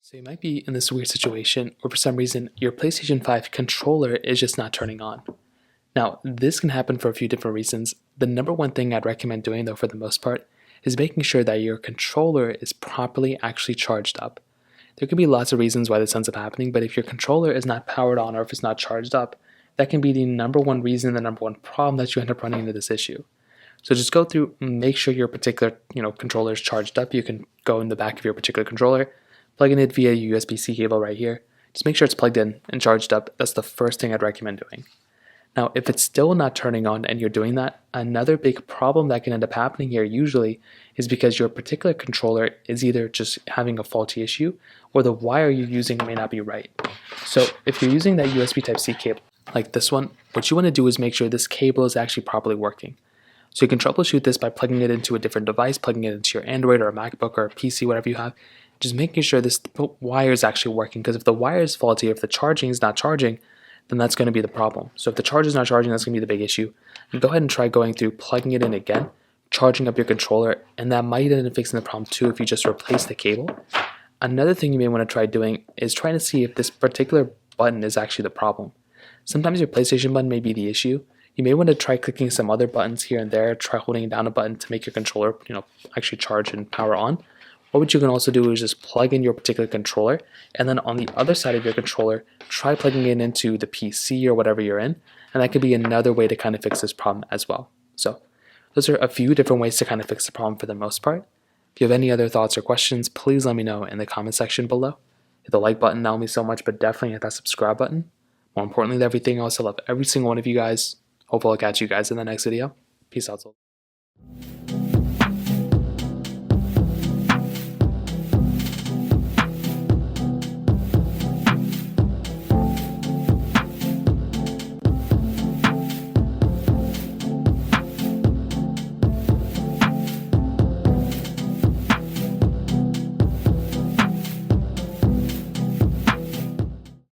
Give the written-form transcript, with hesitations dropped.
So you might be in this weird situation where for some reason your PlayStation 5 controller is just not turning on. Now, this can happen for a few different reasons. The number one thing I'd recommend doing though for the most part is making sure that your controller is properly actually charged up. There could be lots of reasons why this ends up happening, but if your controller is not powered on or if it's not charged up, that can be the number one reason, the number one problem that you end up running into this issue. So just go through, make sure your particular controller is charged up. You can go in the back of your particular controller, plug in it via USB-C cable right here. Just make sure it's plugged in and charged up. That's the first thing I'd recommend doing. Now, if it's still not turning on and you're doing that, another big problem that can end up happening here usually is because your particular controller is either just having a faulty issue or the wire you're using may not be right. So if you're using that USB Type-C cable like this one, what you want to do is make sure this cable is actually properly working. So you can troubleshoot this by plugging it into a different device, plugging it into your Android or a MacBook or a PC, whatever you have. Just making sure this wire is actually working, because if the wire is faulty, if the charging is not charging, then that's going to be the problem. So if the charge is not charging, that's going to be the big issue. And go ahead and try going through, plugging it in again, charging up your controller, and that might end up fixing the problem too if you just replace the cable. Another thing you may want to try doing is trying to see if this particular button is actually the problem. Sometimes your PlayStation button may be the issue. You may want to try clicking some other buttons here and there, try holding down a button to make your controller, actually charge and power on. Or what you can also do is just plug in your particular controller, and then on the other side of your controller, try plugging it into the PC or whatever you're in, and that could be another way to kind of fix this problem as well. So those are a few different ways to kind of fix the problem for the most part. If you have any other thoughts or questions, please let me know in the comment section below. Hit the like button, that will mean so much, but definitely hit that subscribe button. More importantly than everything else, I love every single one of you guys. Hopefully I'll catch you guys in the next video. Peace out.